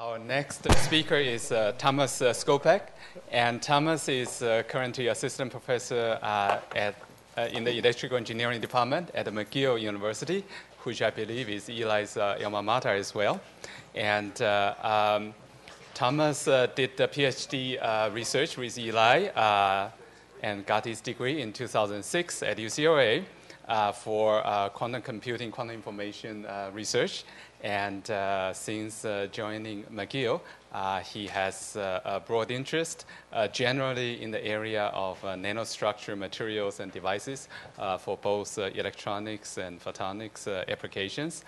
Our next speaker is Thomas Szkopek, and Thomas is currently assistant professor in the electrical engineering department at McGill University, which I believe is Eli's alma mater as well. And Thomas did the PhD research with Eli and got his degree in 2006 at UCLA for quantum computing, quantum information research. And since joining McGill, he has a broad interest generally in the area of nanostructure materials and devices for both electronics and photonics applications.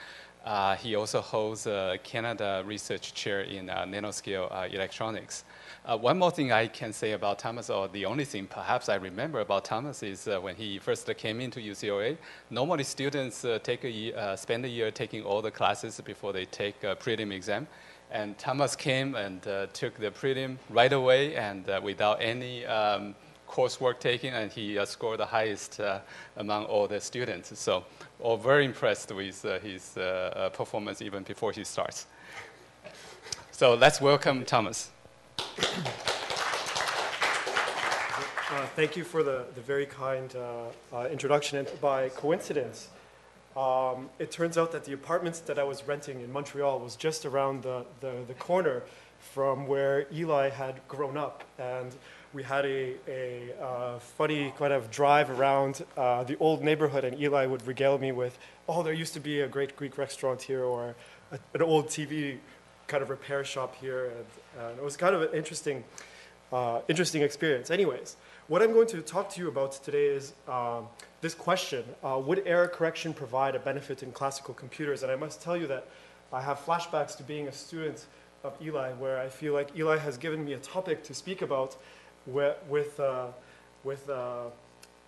He also holds a Canada Research Chair in nanoscale electronics. One more thing I can say about Thomas, or the only thing perhaps I remember about Thomas, is when he first came into UCLA, normally students spend a year taking all the classes before they take a prelim exam. And Thomas came and took the prelim right away and without any coursework taken, and he scored the highest among all the students. So we're very impressed with his performance even before he starts. So let's welcome Thomas. Thank you for the very kind introduction. And by coincidence, it turns out that the apartments that I was renting in Montreal was just around the corner from where Eli had grown up. And we had a funny kind of drive around the old neighborhood, and Eli would regale me with, oh, there used to be a great Greek restaurant here, or an old TV kind of repair shop here. And it was kind of an interesting experience. Anyways, what I'm going to talk to you about today is this question: would error correction provide a benefit in classical computers? And I must tell you that I have flashbacks to being a student of Eli, where I feel like Eli has given me a topic to speak about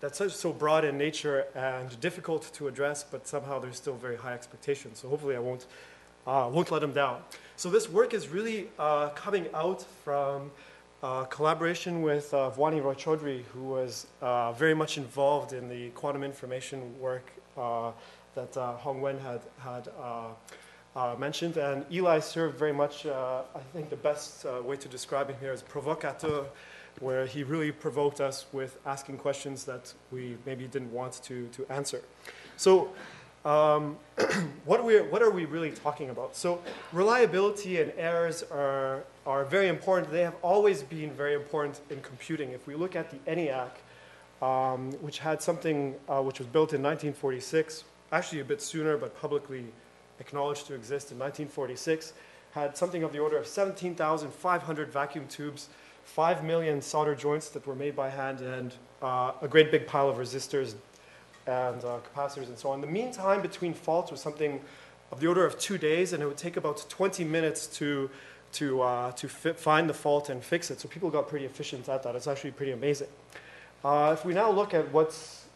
that's so broad in nature and difficult to address, but somehow there's still very high expectations. So hopefully I won't let him down. So this work is really coming out from collaboration with Vwani Roy Chaudhry, who was very much involved in the quantum information work that Hong Wen had mentioned. And Eli served very much, I think the best way to describe him here is provocateur, where he really provoked us with asking questions that we maybe didn't want to answer. So what are we really talking about? So reliability and errors are very important. They have always been very important in computing. If we look at the ENIAC, which had something which was built in 1946, actually a bit sooner, but publicly acknowledged to exist in 1946, had something of the order of 17,500 vacuum tubes, 5 million solder joints that were made by hand, and a great big pile of resistors and capacitors and so on. The mean time between faults was something of the order of 2 days, and it would take about 20 minutes to find the fault and fix it. So people got pretty efficient at that. It's actually pretty amazing. If we now look at what's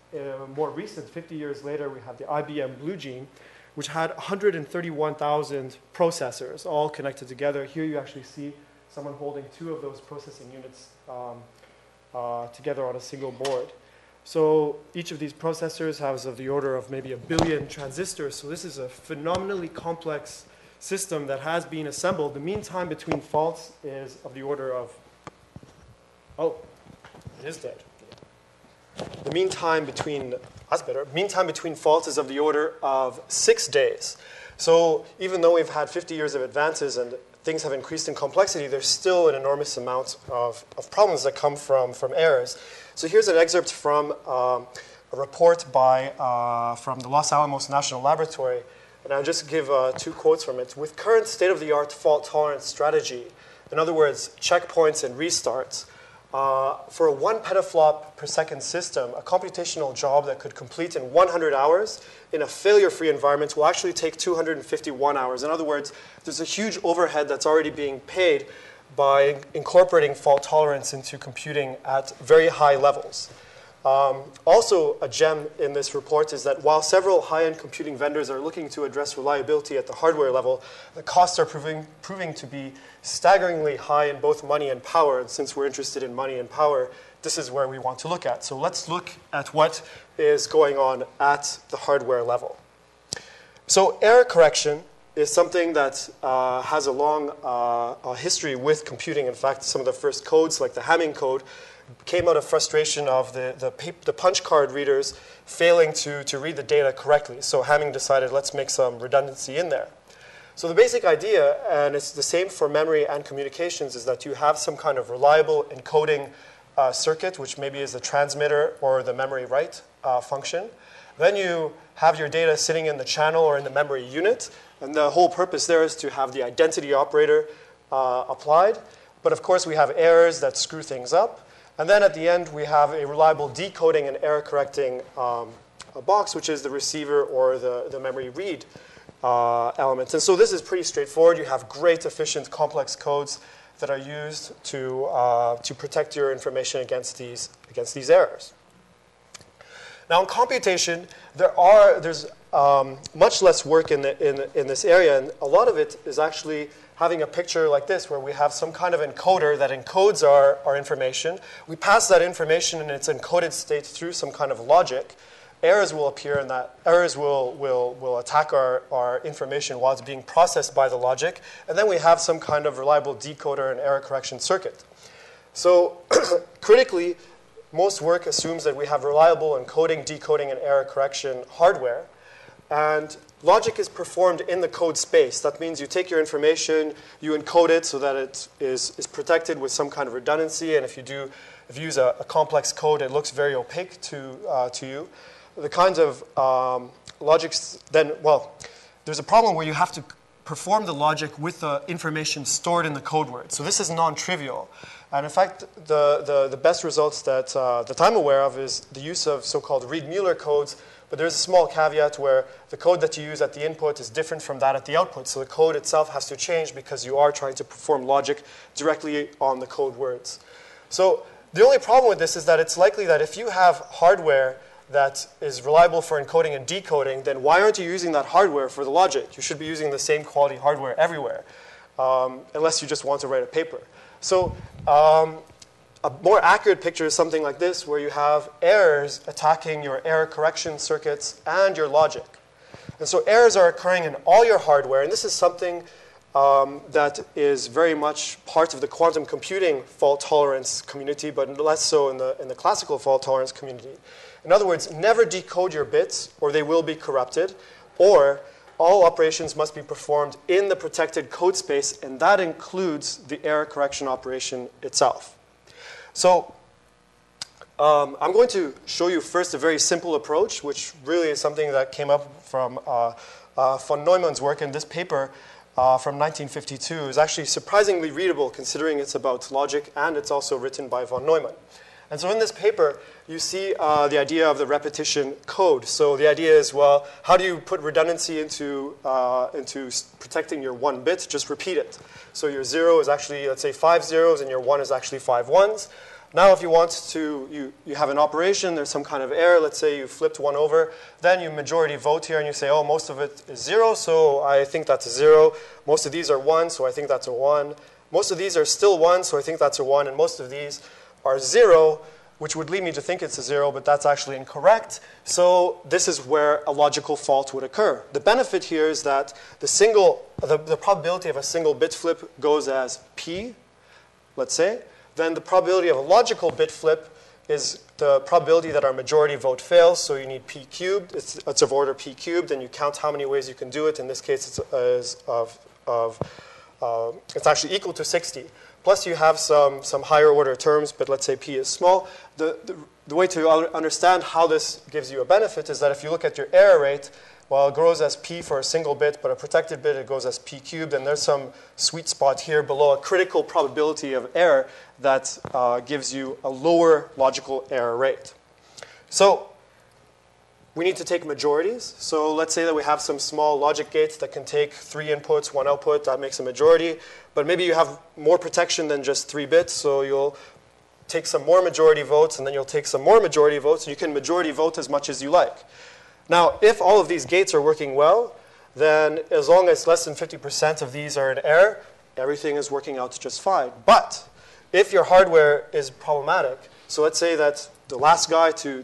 more recent, 50 years later, we have the Ibm Blue Gene, which had 131,000 processors all connected together. Here you actually see someone holding 2 of those processing units together on a single board. So each of these processors has of the order of maybe 1 billion transistors. So this is a phenomenally complex system that has been assembled. The mean time between faults is of the order of, oh, it is dead. The mean time between, that's better, mean time between faults is of the order of 6 days. So even though we've had 50 years of advances and things have increased in complexity, there's still an enormous amount of problems that come from errors. So here's an excerpt from a report from the Los Alamos National Laboratory, and I'll just give 2 quotes from it. With current state-of-the-art fault-tolerant strategy, in other words, checkpoints and restarts, for a 1 petaflop per second system, a computational job that could complete in 100 hours in a failure-free environment will actually take 251 hours. In other words, there's a huge overhead that's already being paid by incorporating fault tolerance into computing at very high levels. Also, a gem in this report is that while several high-end computing vendors are looking to address reliability at the hardware level, the costs are proving to be staggeringly high in both money and power. And since we're interested in money and power, this is where we want to look at. So let's look at what is going on at the hardware level. So error correction is something that has a long history with computing. In fact, some of the first codes, like the Hamming code, came out of frustration of the punch card readers failing to read the data correctly. So Hamming decided, let's make some redundancy in there. So the basic idea, and it's the same for memory and communications, is that you have some kind of reliable encoding circuit, which maybe is the transmitter or the memory write function. Then you have your data sitting in the channel or in the memory unit, and the whole purpose there is to have the identity operator applied. But of course, we have errors that screw things up. And then at the end, we have a reliable decoding and error-correcting box, which is the receiver or the memory read element. And so this is pretty straightforward. You have great, efficient, complex codes that are used to protect your information against these errors. Now, in computation, there's much less work in this area, and a lot of it is actually having a picture like this, where we have some kind of encoder that encodes our information. We pass that information in its encoded state through some kind of logic. Errors will appear, and that errors will attack our information while it's being processed by the logic. And then we have some kind of reliable decoder and error correction circuit. So critically, most work assumes that we have reliable encoding, decoding, and error correction hardware. And logic is performed in the code space. That means you take your information, you encode it so that it is protected with some kind of redundancy. And if you use a complex code, it looks very opaque to you. The kinds of logics then, well, there's a problem where you have to perform the logic with the information stored in the code word. So this is non-trivial. And in fact, the best results that I'm aware of is the use of so-called Reed-Muller codes. But there's a small caveat where the code that you use at the input is different from that at the output. So the code itself has to change because you are trying to perform logic directly on the code words. So the only problem with this is that it's likely that if you have hardware that is reliable for encoding and decoding, then why aren't you using that hardware for the logic? You should be using the same quality hardware everywhere, unless you just want to write a paper. So a more accurate picture is something like this, where you have errors attacking your error correction circuits and your logic. And so errors are occurring in all your hardware, and this is something that is very much part of the quantum computing fault tolerance community, but less so in the classical fault tolerance community. In other words, never decode your bits, or they will be corrupted, or all operations must be performed in the protected code space, and that includes the error correction operation itself. So I'm going to show you first a very simple approach, which really is something that came up from von Neumann's work. In this paper from 1952 is actually surprisingly readable, considering it's about logic, and it's also written by von Neumann. And so in this paper, you see the idea of the repetition code. So the idea is, well, how do you put redundancy into protecting your one bit? Just repeat it. So your 0 is actually, let's say, 5 zeros, and your 1 is actually 5 ones. Now if you want to, you have an operation, there's some kind of error. Let's say you flipped 1 over. Then you majority vote here, and you say, oh, most of it is 0, so I think that's a 0. Most of these are 1, so I think that's a 1. Most of these are still 1, so I think that's a 1. And most of these are 0, which would lead me to think it's a 0, but that's actually incorrect. So this is where a logical fault would occur. The benefit here is that the probability of a single bit flip goes as p, let's say. Then the probability of a logical bit flip is the probability that our majority vote fails, so you need p cubed. It's of order p cubed, and you count how many ways you can do it. In this case, it's actually equal to 60. Plus, you have some higher order terms, but let's say p is small. The way to understand how this gives you a benefit is that if you look at your error rate, well, it grows as p for a single bit, but a protected bit, it goes as p cubed, and there's some sweet spot here below a critical probability of error that gives you a lower logical error rate. So we need to take majorities. So let's say that we have some small logic gates that can take 3 inputs, 1 output. That makes a majority. But maybe you have more protection than just 3 bits, so you'll take some more majority votes, and then you'll take some more majority votes, and you can majority vote as much as you like. Now, if all of these gates are working well, then as long as less than 50% of these are in error, everything is working out just fine. But if your hardware is problematic, so let's say that the last guy to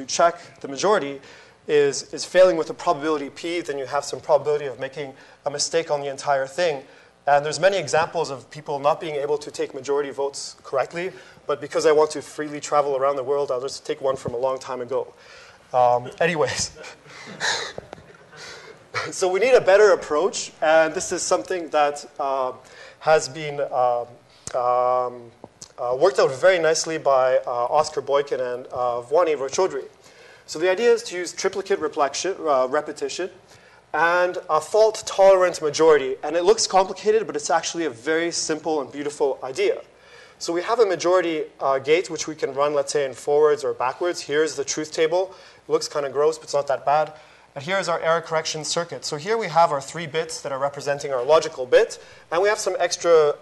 check the majority is failing with a probability p, then you have some probability of making a mistake on the entire thing. And there's many examples of people not being able to take majority votes correctly, but because I want to freely travel around the world, I'll just take one from a long time ago. Anyways, so we need a better approach, and this is something that has been worked out very nicely by Oscar Boykin and Vwani Rochaudhry. So the idea is to use triplicate repetition and a fault-tolerant majority. And it looks complicated, but it's actually a very simple and beautiful idea. So we have a majority gate, which we can run, let's say, in forwards or backwards. Here's the truth table. It looks kind of gross, but it's not that bad. And here's our error correction circuit. So here we have our 3 bits that are representing our logical bit, and we have some extra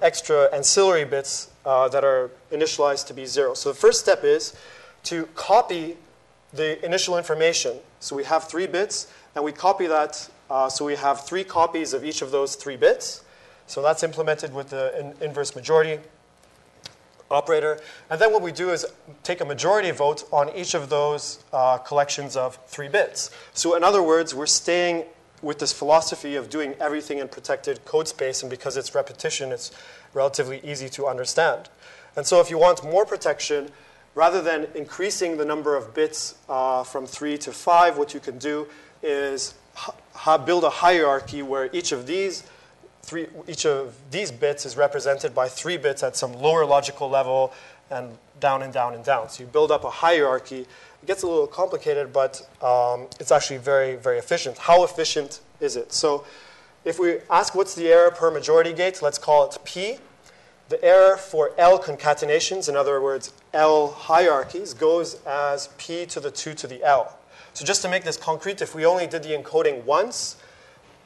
ancillary bits that are initialized to be 0. So the first step is to copy the initial information. So we have 3 bits, and we copy that. So we have 3 copies of each of those 3 bits. So that's implemented with the inverse majority operator. And then what we do is take a majority vote on each of those collections of 3 bits. So in other words, we're staying with this philosophy of doing everything in protected code space, and because it's repetition, it's relatively easy to understand. And so if you want more protection, rather than increasing the number of bits from 3 to 5, what you can do is build a hierarchy where each of these bits is represented by 3 bits at some lower logical level, and down and down and down. So you build up a hierarchy. It gets a little complicated, but it's actually very, very efficient. How efficient is it? So if we ask what's the error per majority gate, let's call it P. The error for L concatenations, in other words, L hierarchies, goes as P to the 2 to the L. So just to make this concrete, if we only did the encoding once,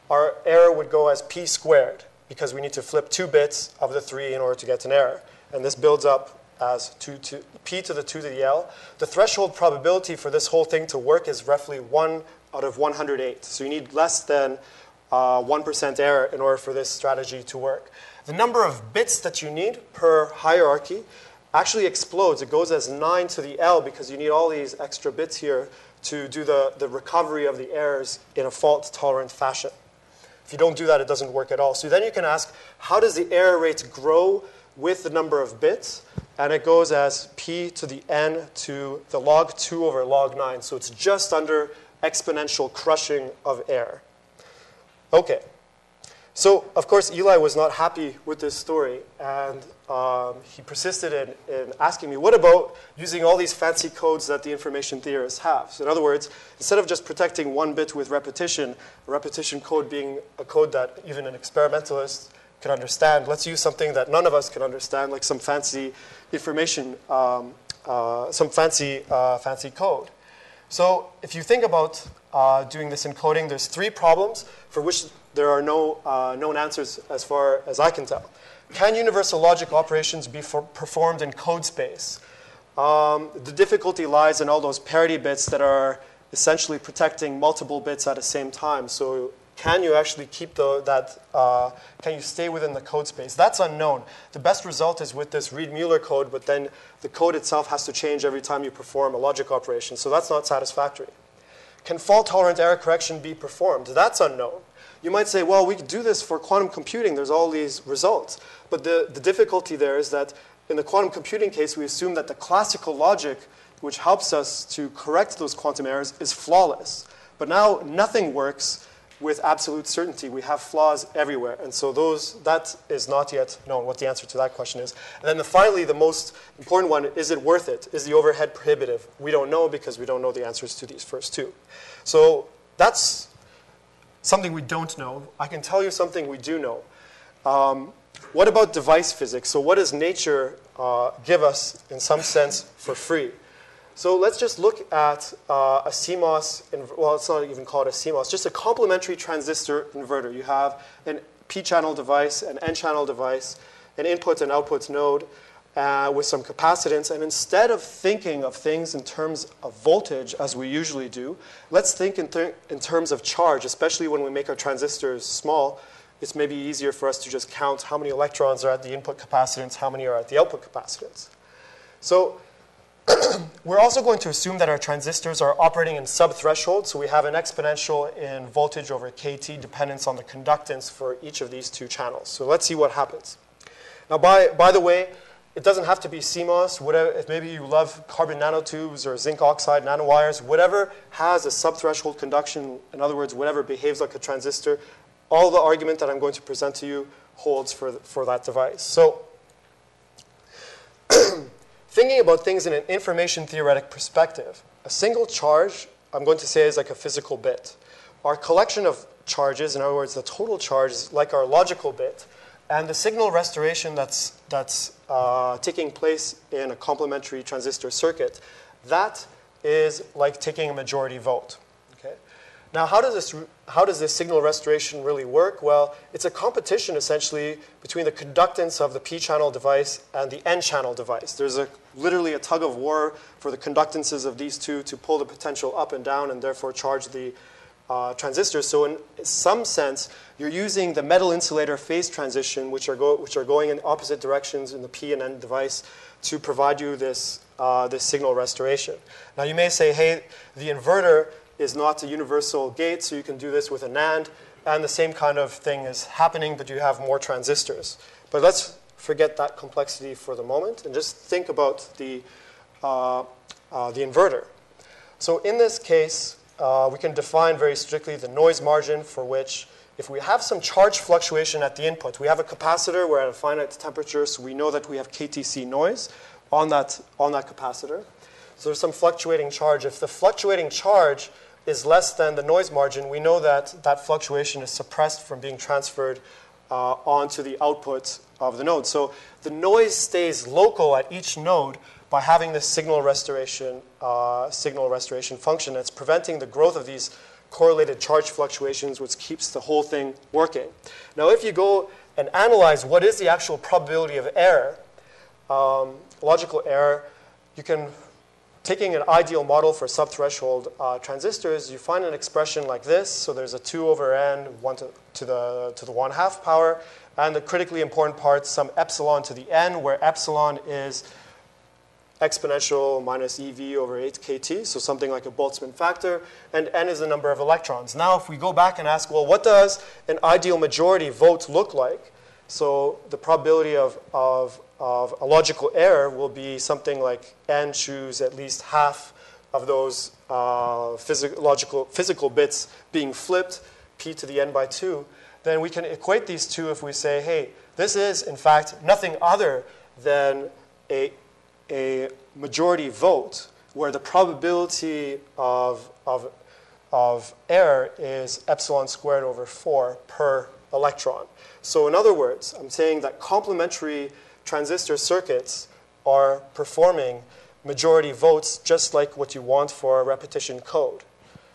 our error would go as P squared, because we need to flip 2 bits of the 3 in order to get an error. And this builds up as P to the 2 to the L. The threshold probability for this whole thing to work is roughly 1 out of 108. So you need less than 1% error in order for this strategy to work. The number of bits that you need per hierarchy actually explodes. It goes as 9 to the L, because you need all these extra bits here to do the recovery of the errors in a fault-tolerant fashion. If you don't do that, it doesn't work at all. So then you can ask, how does the error rate grow with the number of bits? And it goes as P to the N to the log 2 over log 9. So it's just under exponential crushing of error. OK. So, of course, Eli was not happy with this story, and he persisted in asking me, what about using all these fancy codes that the information theorists have? So in other words, instead of just protecting 1 bit with repetition, a repetition code being a code that even an experimentalist can understand, let's use something that none of us can understand, like some fancy information, some fancy code. So if you think about doing this encoding, there's 3 problems for which there are no known answers as far as I can tell. Can universal logic operations be performed in code space? The difficulty lies in all those parity bits that are essentially protecting multiple bits at the same time. So can you actually keep can you stay within the code space? That's unknown. The best result is with this Reed-Muller code, but then the code itself has to change every time you perform a logic operation. So that's not satisfactory. Can fault-tolerant error correction be performed? That's unknown. You might say, well, we could do this for quantum computing. There's all these results. But the difficulty there is that in the quantum computing case, we assume that the classical logic, which helps us to correct those quantum errors, is flawless. But now nothing works with absolute certainty. We have flaws everywhere. And so that is not yet known what the answer to that question is. And then finally, the most important one, is it worth it? Is the overhead prohibitive? We don't know, because we don't know the answers to these first 2. So that's something we don't know. I can tell you something we do know. What about device physics? So what does nature give us, in some sense, for free? So let's just look at a CMOS, well, it's not even called a CMOS, just a complementary transistor inverter. You have an P-channel device, an N-channel device, an input and output node with some capacitance. And instead of thinking of things in terms of voltage, as we usually do, let's think in terms of charge, especially when we make our transistors small. It's maybe easier for us to just count how many electrons are at the input capacitance, how many are at the output capacitance. So We're also going to assume that our transistors are operating in sub-threshold, so we have an exponential in voltage over kT dependence on the conductance for each of these two channels. So let's see what happens. Now, by the way, it doesn't have to be CMOS. Whatever, if maybe you love carbon nanotubes or zinc oxide nanowires, whatever has a sub-threshold conduction, in other words, whatever behaves like a transistor, all the argument that I'm going to present to you holds for that device. So thinking about things in an information theoretic perspective, a single charge, I'm going to say, is like a physical bit. Our collection of charges, in other words, the total charge, is like our logical bit. And the signal restoration that's taking place in a complementary transistor circuit, that is like taking a majority vote. Okay? Now, how does this signal restoration really work? Well, it's a competition, essentially, between the conductance of the p-channel device and the n-channel device. There's literally a tug of war for the conductances of these two to pull the potential up and down and therefore charge the transistors. So in some sense, you're using the metal insulator phase transition, which are going in opposite directions in the P and N device, to provide you this signal restoration. Now, you may say, hey, the inverter is not a universal gate, so you can do this with a NAND, and the same kind of thing is happening, but you have more transistors. But let's forget that complexity for the moment and just think about the inverter. So in this case, we can define very strictly the noise margin for which, if we have some charge fluctuation at the input, we have a capacitor, we're at a finite temperature, so we know that we have KTC noise on that capacitor. So there's some fluctuating charge. If the fluctuating charge is less than the noise margin, we know that that fluctuation is suppressed from being transferred onto the output of the node. So the noise stays local at each node by having this signal restoration function that's preventing the growth of these correlated charge fluctuations, which keeps the whole thing working. Now, if you go and analyze what is the actual probability of error, logical error, you can, taking an ideal model for subthreshold transistors, you find an expression like this. So there's a 2 over n, 1 to the 1/2 power, and the critically important part, some epsilon to the n, where epsilon is exponential minus EV over 8 kT, so something like a Boltzmann factor, and n is the number of electrons. Now, if we go back and ask, well, what does an ideal majority vote look like? So the probability of a logical error will be something like n choose at least half of those physical bits being flipped, p to the n by 2. Then we can equate these two if we say, hey, this is, in fact, nothing other than a majority vote where the probability of error is epsilon squared over 4 per electron. So in other words, I'm saying that complementary transistor circuits are performing majority votes just like what you want for a repetition code.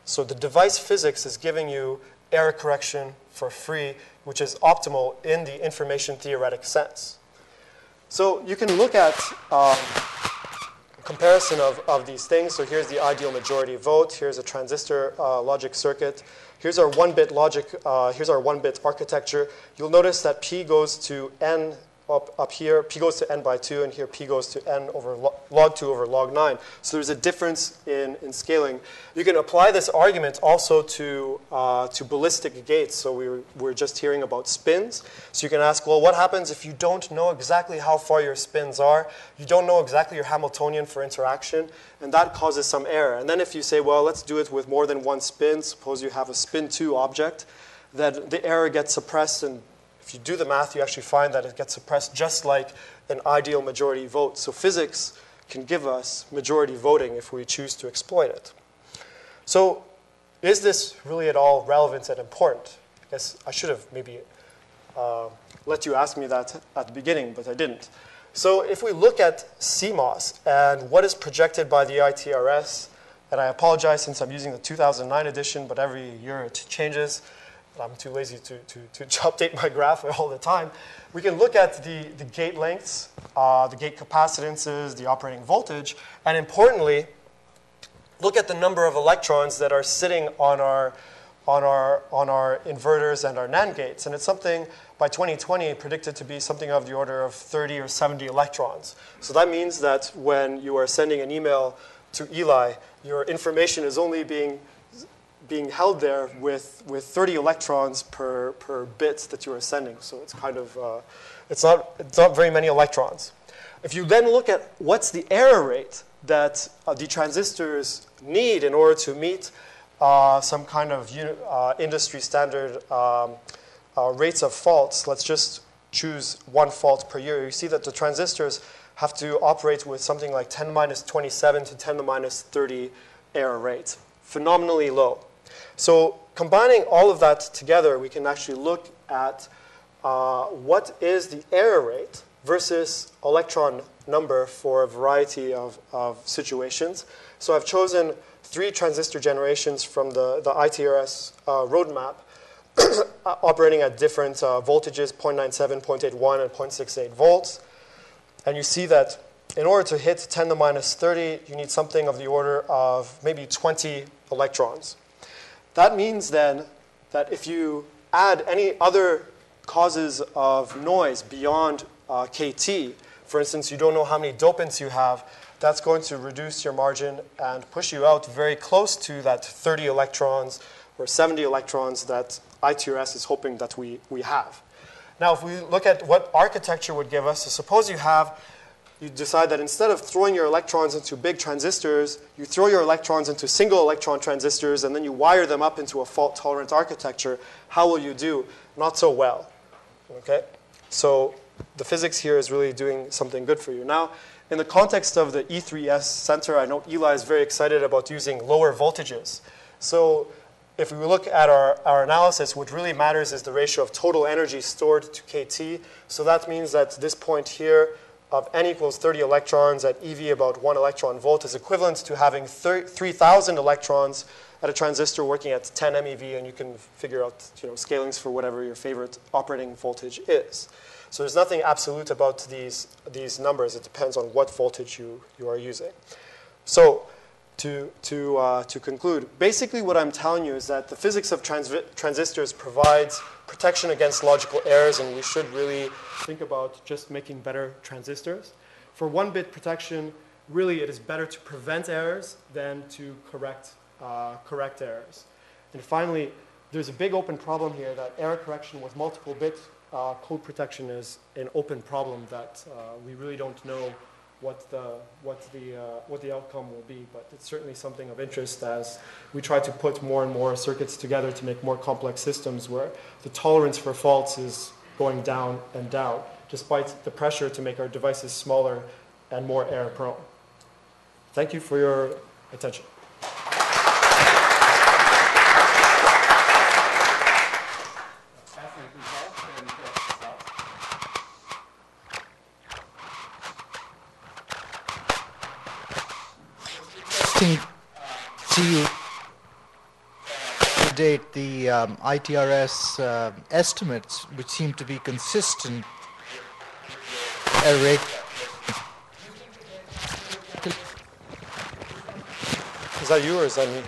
So the device physics is giving you error correction for free, which is optimal in the information theoretic sense. So you can look at comparison of these things. So here's the ideal majority vote. Here's a transistor logic circuit. Here's our one-bit logic. Here's our one-bit architecture. You'll notice that P goes to n up here. P goes to n by 2, and here P goes to n over log 2 over log 9. So there's a difference in scaling. You can apply this argument also to ballistic gates. So we're just hearing about spins. So you can ask, well, what happens if you don't know exactly how far your spins are? You don't know exactly your Hamiltonian for interaction, and that causes some error. And then if you say, well, let's do it with more than one spin. Suppose you have a spin 2 object, then the error gets suppressed, and if you do the math, you actually find that it gets suppressed just like an ideal majority vote. So physics can give us majority voting if we choose to exploit it. So is this really at all relevant and important? I guess I should have maybe let you ask me that at the beginning, but I didn't. So if we look at CMOS and what is projected by the ITRS, and I apologize since I'm using the 2009 edition, but every year it changes. I'm too lazy to update my graph all the time. We can look at the gate lengths, the gate capacitances, the operating voltage, and importantly, look at the number of electrons that are sitting on our on our inverters and our NAND gates. And it's something by 2020 predicted to be something of the order of 30 or 70 electrons. So that means that when you are sending an email to Eli, your information is only being held there with 30 electrons per bit that you are sending. So it's kind of, it's not very many electrons. If you then look at what's the error rate that the transistors need in order to meet some kind of industry standard rates of faults, let's just choose one fault per year. You see that the transistors have to operate with something like 10 to the minus 27 to 10 to the minus 30 error rate, phenomenally low. So combining all of that together, we can actually look at what is the error rate versus electron number for a variety of situations. So I've chosen 3 transistor generations from the ITRS roadmap operating at different voltages, 0.97, 0.81, and 0.68 volts. And you see that in order to hit 10 to the minus 30, you need something of the order of maybe 20 electrons. That means then that if you add any other causes of noise beyond KT, for instance, you don't know how many dopants you have, that's going to reduce your margin and push you out very close to that 30 electrons or 70 electrons that ITRS is hoping that we have. Now, if we look at what architecture would give us, so suppose you decide that instead of throwing your electrons into big transistors, you throw your electrons into single electron transistors, and then you wire them up into a fault-tolerant architecture. How will you do? Not so well. Okay? So the physics here is really doing something good for you. Now, in the context of the E3S center, I know Eli is very excited about using lower voltages. So if we look at our analysis, what really matters is the ratio of total energy stored to KT. So that means that this point here of n equals 30 electrons at EV about 1 electron volt is equivalent to having 3,000 electrons at a transistor working at 10 MeV, and you can figure out scalings for whatever your favorite operating voltage is. So there's nothing absolute about these numbers. It depends on what voltage you are using. So to conclude, basically what I'm telling you is that the physics of transistors provides protection against logical errors, and we should really think about just making better transistors. For 1-bit protection, really it is better to prevent errors than to correct errors. And finally, there's a big open problem here that error correction with multiple bit code protection is an open problem that we really don't know what the outcome will be, but it's certainly something of interest as we try to put more and more circuits together to make more complex systems where the tolerance for faults is going down and down, despite the pressure to make our devices smaller and more error prone. Thank you for your attention. To you date the ITRS estimates, which seem to be consistent error rate. Is that you or is that me?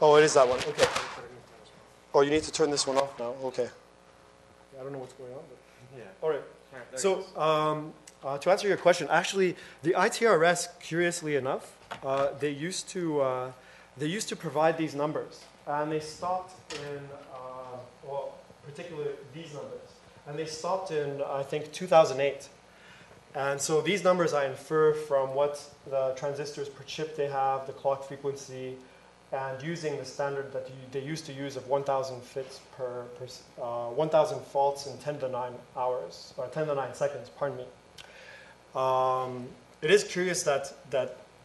Oh, it is that one. Okay. Oh, you need to turn this one off now. Okay. I don't know what's going on, but yeah. All right. So to answer your question, actually, the ITRS, curiously enough, they used to provide these numbers, and they stopped in, well, particularly these numbers, and they stopped in, I think, 2008. And so these numbers I infer from what the transistors per chip they have, the clock frequency, and using the standard that they used to use of 1,000 fits per 1,000 faults in 10 to the 9 hours, or 10 to the 9 seconds, pardon me. It is curious that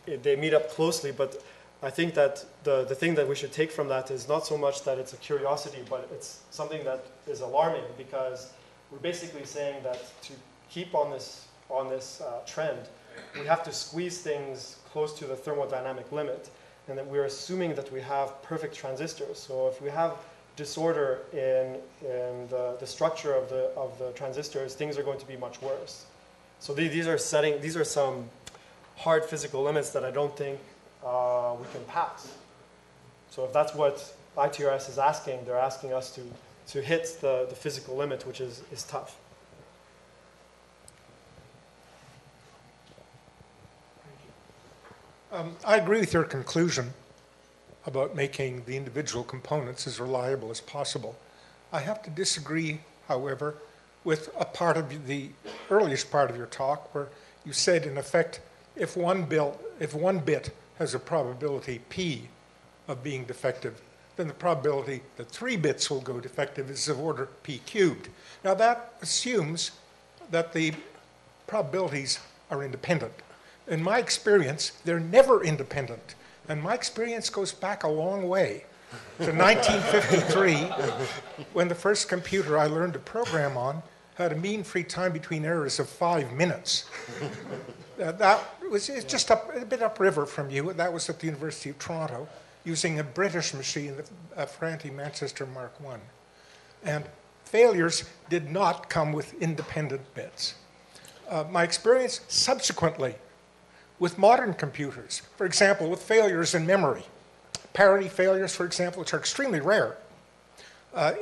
they meet up closely, but I think that the thing that we should take from that is not so much that it's a curiosity, but it's something that is alarming, because we're basically saying that to keep on this trend, we have to squeeze things close to the thermodynamic limit, and that we're assuming that we have perfect transistors. So if we have disorder in the structure of the transistors, things are going to be much worse. So these are some hard physical limits that I don't think we can pass. So if that's what ITRS is asking, they're asking us to hit the physical limit, which is tough. I agree with your conclusion about making the individual components as reliable as possible. I have to disagree, however, with a part of the earliest part of your talk where you said, in effect, if one bit has a probability p of being defective, then the probability that 3 bits will go defective is of order p cubed. Now that assumes that the probabilities are independent. In my experience, they're never independent. And my experience goes back a long way to 1953, when the first computer I learned to program on had a mean free time between errors of 5 minutes. It's just a bit upriver from you. That was at the University of Toronto, using a British machine, a Franti Manchester Mark I. And failures did not come with independent bits. My experience subsequently with modern computers, for example, with failures in memory, parity failures, for example, which are extremely rare,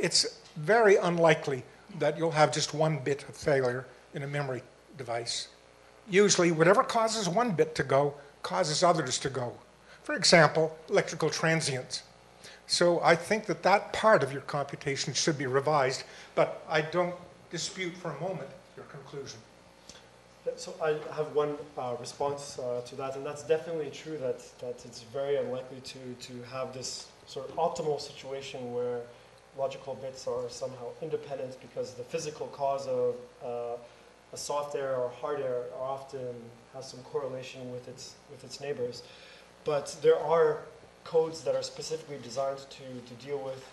it's very unlikely that you'll have just 1 bit of failure in a memory device. Usually, whatever causes 1 bit to go causes others to go. For example, electrical transients. So I think that that part of your computation should be revised, but I don't dispute for a moment your conclusion. So I have one response to that, and that's definitely true that it's very unlikely to have this sort of optimal situation where logical bits are somehow independent, because the physical cause of a soft error or hard error often has some correlation with its neighbors. But there are codes that are specifically designed to deal with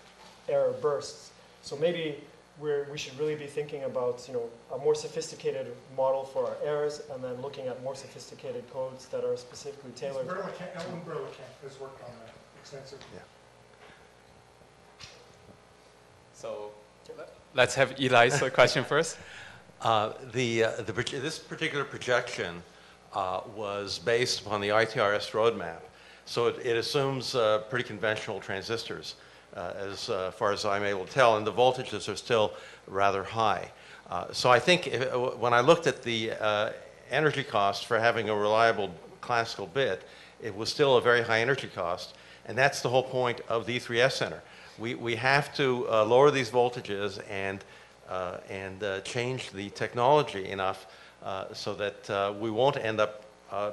error bursts. So maybe we should really be thinking about a more sophisticated model for our errors, and then looking at more sophisticated codes that are specifically tailored. Ellen Berlekamp has worked on that extensively. Yeah. So let's have Eli's question first. This particular projection was based upon the ITRS roadmap. So it assumes pretty conventional transistors, as far as I'm able to tell, and the voltages are still rather high. So I think when I looked at the energy cost for having a reliable classical bit, it was still a very high energy cost, and that's the whole point of the E3S Center. We have to lower these voltages and change the technology enough so that we won't end up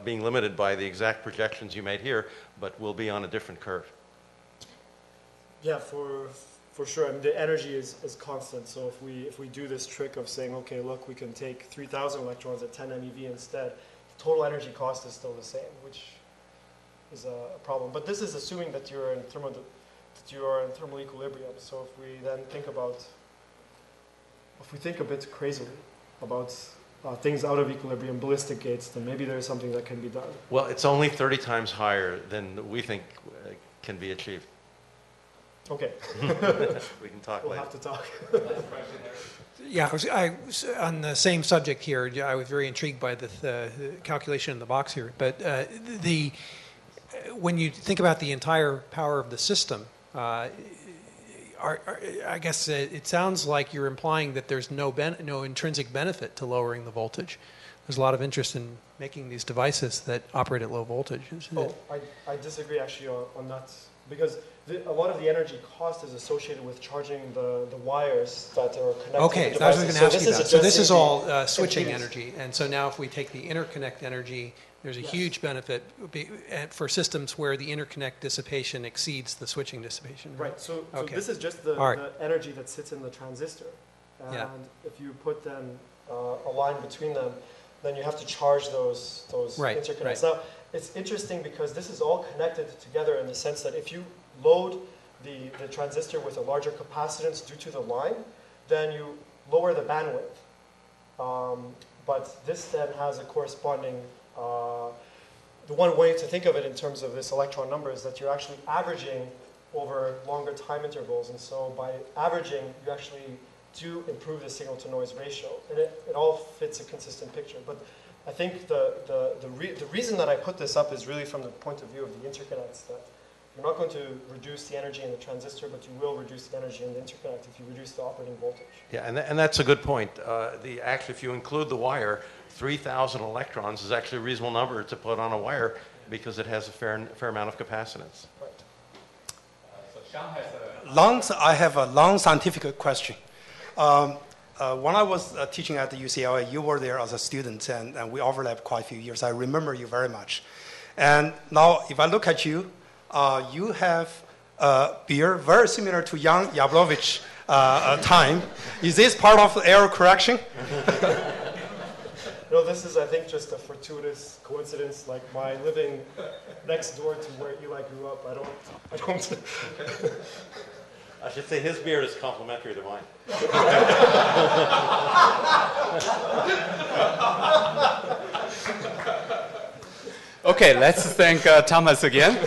being limited by the exact projections you made here, but we'll be on a different curve. Yeah, for sure. I mean, the energy is constant. So if we do this trick of saying, okay, look, we can take 3,000 electrons at 10 MeV instead, the total energy cost is still the same, which is a problem. But this is assuming that you're in thermal equilibrium. So if we then think a bit crazily about things out of equilibrium, ballistic gates, then maybe there's something that can be done. Well, it's only 30 times higher than we think can be achieved. Okay. We can talk we'll later. Have to talk. Yeah, I was on the same subject here. I was very intrigued by the calculation in the box here. But when you think about the entire power of the system, I guess it sounds like you're implying that there's no intrinsic benefit to lowering the voltage. There's a lot of interest in making these devices that operate at low voltage. I disagree actually on that, because a lot of the energy cost is associated with charging the wires that are connected okay, to the devices. I was going to ask you that. So this is all switching impedance. energy. And so now if we take the interconnect energy, there's a huge benefit for systems where the interconnect dissipation exceeds the switching dissipation. Right, so this is just the energy that sits in the transistor. And if you put then a line between them, then you have to charge those interconnects. Right. Now, it's interesting because this is all connected together in the sense that if you load the transistor with a larger capacitance due to the line, then you lower the bandwidth. But this then has a corresponding, the one way to think of it in terms of this electron number is that you're actually averaging over longer time intervals. And so by averaging, you actually do improve the signal to noise ratio. And it all fits a consistent picture. But I think the reason that I put this up is really from the point of view of the interconnects, that you're not going to reduce the energy in the transistor, but you will reduce the energy in the interconnect if you reduce the operating voltage. Yeah, and that's a good point. Actually, if you include the wire, 3,000 electrons is actually a reasonable number to put on a wire because it has a fair amount of capacitance. Right. So Sean has I have a long scientific question. When I was teaching at the UCLA, you were there as a student, and we overlapped quite a few years. I remember you very much. And now, if I look at you, you have a beard very similar to young Yablowitz time. Is this part of error correction? No, this is, I think, just a fortuitous coincidence, like my living next door to where Eli grew up. I don't. I should say his beard is complementary to mine. Okay, let's thank Thomas again.